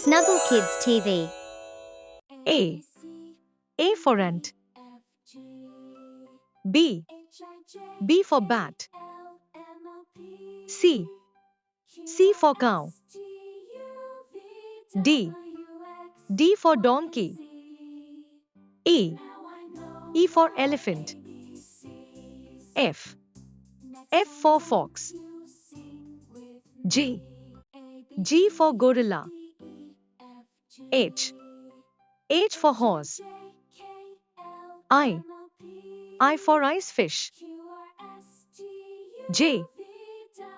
Snuggle Kids TV. A. A for ant. B. B for bat. C. C for cow. D. D for donkey. E. E for elephant. F. F for fox. G. G for gorilla. H. H for horse. I. I for ice fish. J.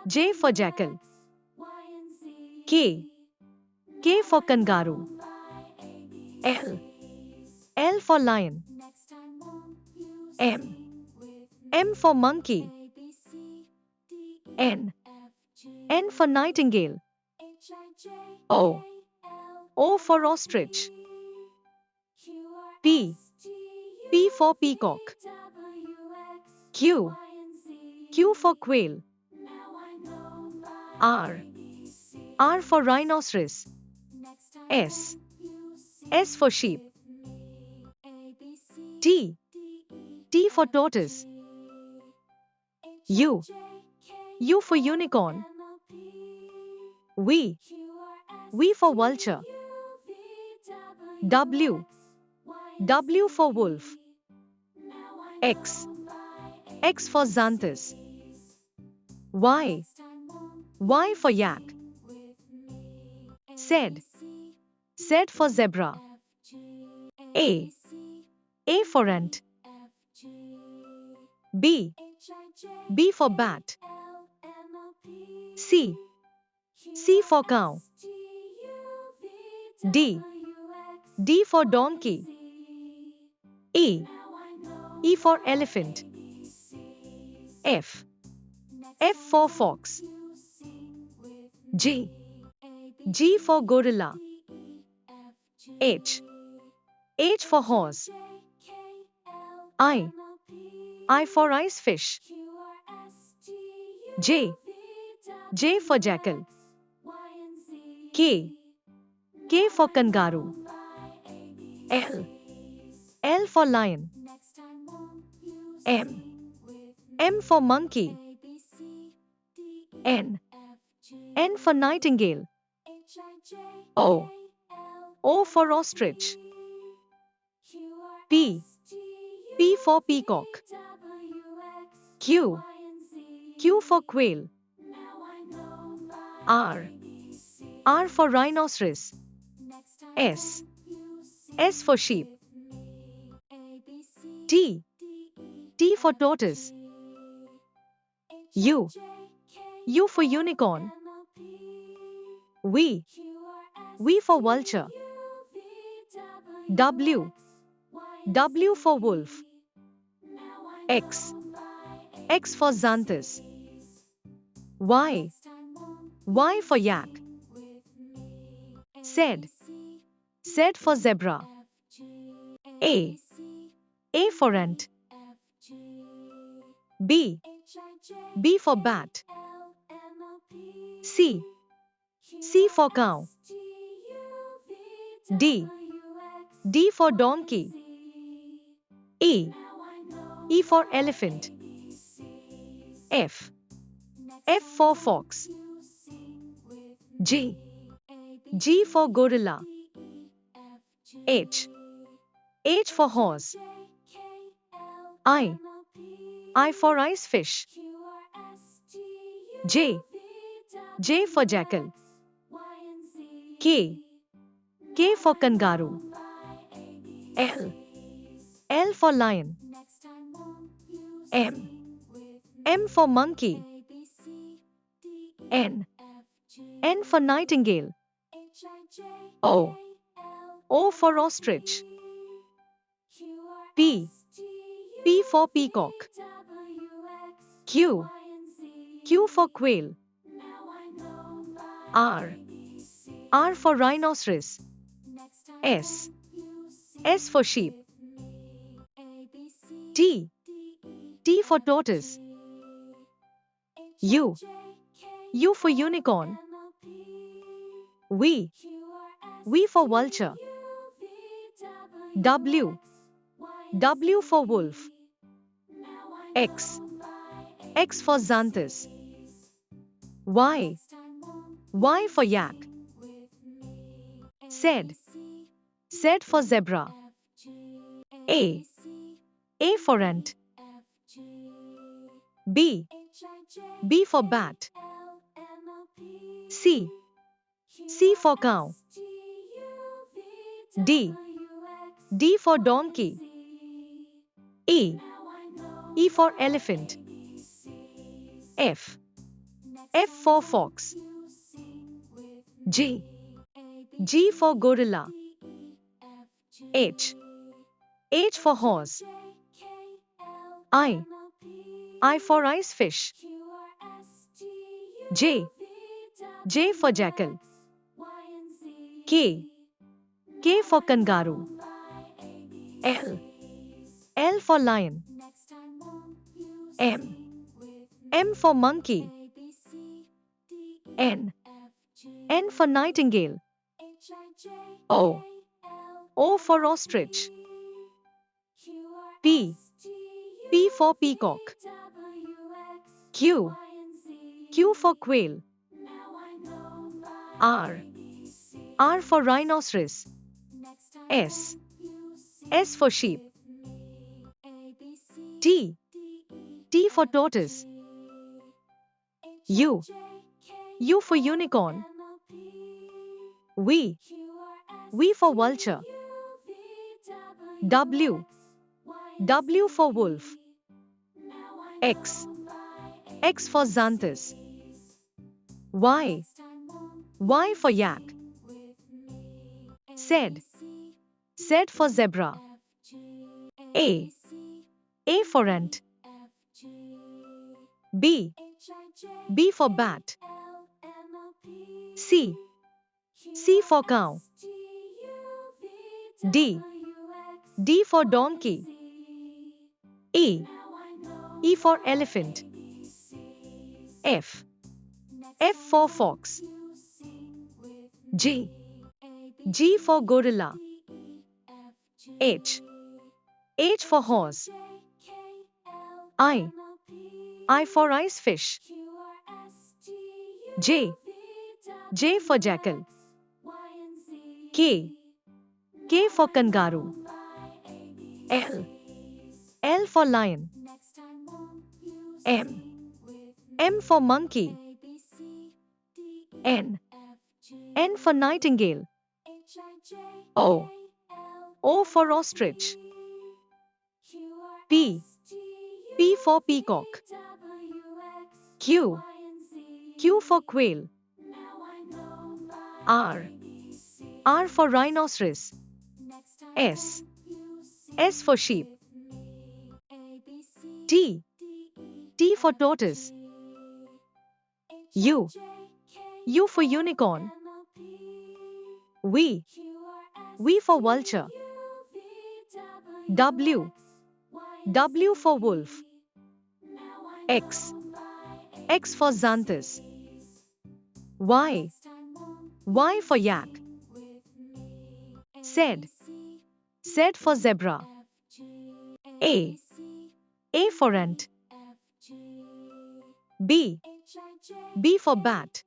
J for jackal. K. K for kangaroo. L. L for lion. M. M for monkey. N. N for nightingale. O. O for ostrich. P. P for peacock. Q. Q for quail. R. R for rhinoceros. S. S for sheep. T. T for tortoise. U. U for unicorn. V. V for vulture. W. W for wolf. X. X for xanthus. Y. Y for yak. Z. Z for zebra. A. A for ant. B. B for bat. C. C for cow. D. D for donkey. E. E for elephant. F. F for fox. G. G for gorilla. H. H for horse. I for ice fish. J. J for jackal. K. K for kangaroo. L. L for lion. M. M for monkey. N. N for nightingale. O. O for ostrich. P. P for peacock. Q. Q for quail. R. R for rhinoceros. S. S for sheep. T. T for tortoise. U. U for unicorn. V. V for vulture. W. W for wolf. X. X for xanthus. Y. Y for yak. Z. Z for zebra. A. A for ant. B. B for bat. C. C for cow. D. D for donkey. E. E for elephant. F. F for fox. G. G for gorilla. H. H for horse. I for ice fish. J. J for jackal. K. K for kangaroo. L. L for lion. M. M for monkey. N. N for nightingale. O. O for ostrich. P. P for peacock. Q. Q for quail. R. R for rhinoceros. S. S for sheep. T. T for tortoise. U. U for unicorn. V. V for vulture. W. W for wolf. X. X for xanthus. Y. Y for yak. Z. Z for zebra. A. A for ant. B. B for bat. C. C for cow. D. D for donkey. E. E for elephant. F. F for fox. G. G for gorilla. H. H for horse. I. I for ice fish. J. J for jackal. K. K for kangaroo. L. L for lion. M. M for monkey. N. N for nightingale. O. O for ostrich. P. P for peacock. Q. Q for quail. R. R for rhinoceros. S. S for sheep. T. T for tortoise. U. U for unicorn. V. V for vulture. W. W for wolf. X. X for xanthus. Y. Y for yak. Z. Z for zebra. A. A for ant. B. B for bat. C. C for cow. D. D for donkey. E. E for elephant. F. F for fox. G. G for gorilla. H. H for horse. I for ice fish. J. J for jackal. K. K for kangaroo. L. L for lion. M. M for monkey. N. N for nightingale. O. O for ostrich. P. P for peacock. Q. Q for quail. R. R for rhinoceros. S. S for sheep. T. T for tortoise. U. U for unicorn. V. V for vulture. W. W for wolf. X. X for xanthus. Y. Y for yak. Z. Z for zebra. A. A for ant. B. B for bat.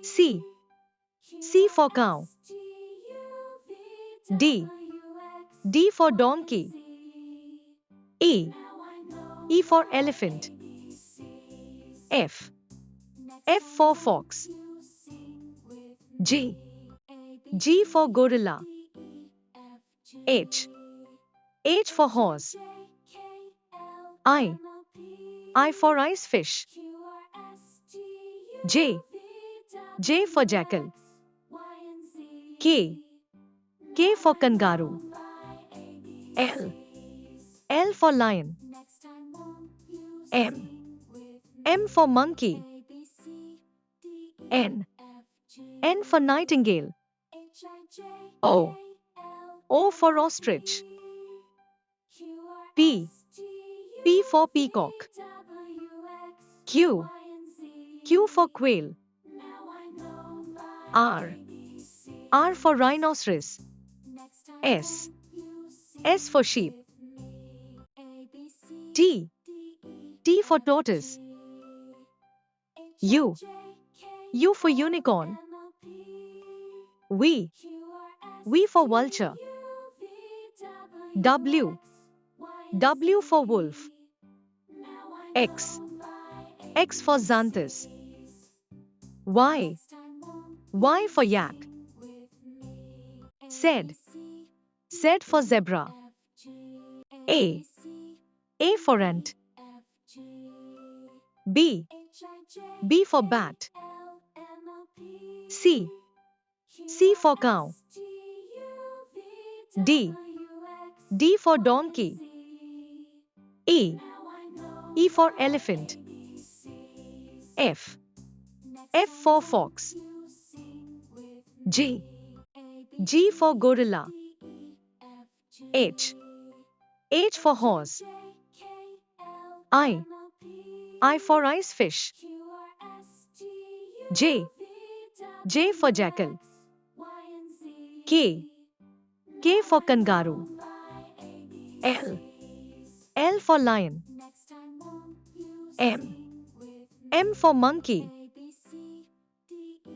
C. C for cow. D. D for donkey. E. E for elephant. F. F for fox. G. G for gorilla. H. H for horse. I for ice fish. J. J for jackal. K. K for kangaroo. L. L for lion. M. M for monkey. N. N for nightingale. O. O for ostrich. P. P for peacock. Q. Q for quail. R. R for rhinoceros. S. S for sheep. T. T for tortoise. U. U for unicorn. V. V for vulture. W. W for wolf. X. X for xanthus. Y. Y for yak. Z. Z for zebra. A. A for ant. B. B for bat. C. C for cow. D. D for donkey. E. E for elephant. F. F for fox. G. G for gorilla. H. H for horse. I. I for ice fish. J. J for jackal. K. K for kangaroo. L. L for lion. M. M for monkey.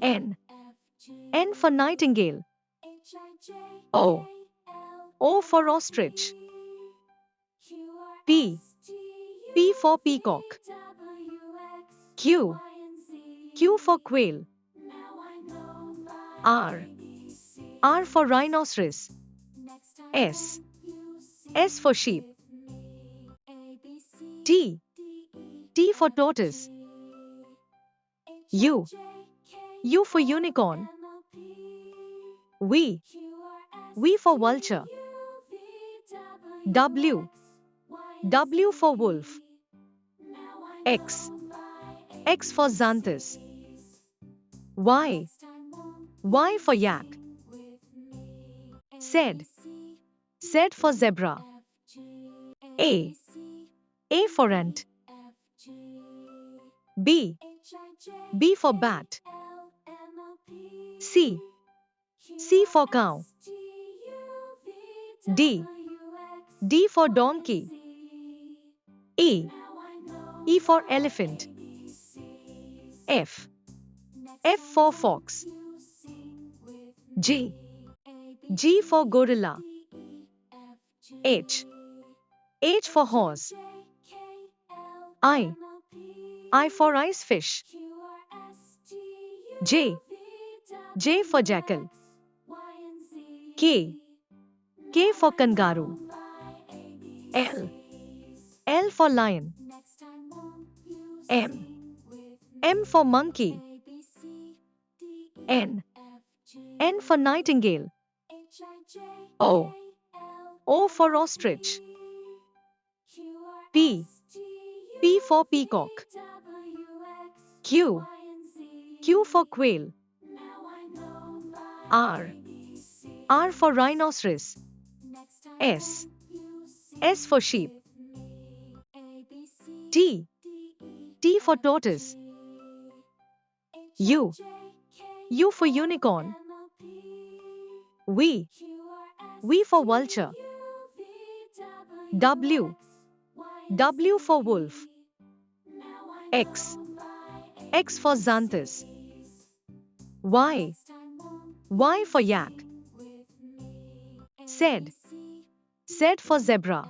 N. N for nightingale. O. O for ostrich. P. P for peacock. Q. Q for quail. R. R for rhinoceros. S. S for sheep. T. T for tortoise. U. U for unicorn. V. V for vulture. W. W for wolf. X. X for xanthus. Y. Y for yak. Z. Z for zebra. A. A for ant. B. B for bat. C. C for cow. D. D for donkey. E. E for elephant. F. F for fox. G. G for gorilla. H. H for horse. I for ice fish. J. J for jackal. K. K for kangaroo. L. L for lion. M. M for monkey. N. N for nightingale. O. O for ostrich. P. P for peacock. Q. Q for quail. R. R for rhinoceros. S. S for sheep. T. T for tortoise. U. U for unicorn. V. V for vulture. W. W for wolf. X. X for xanthus. Y. Y for yak. Z. Z for zebra.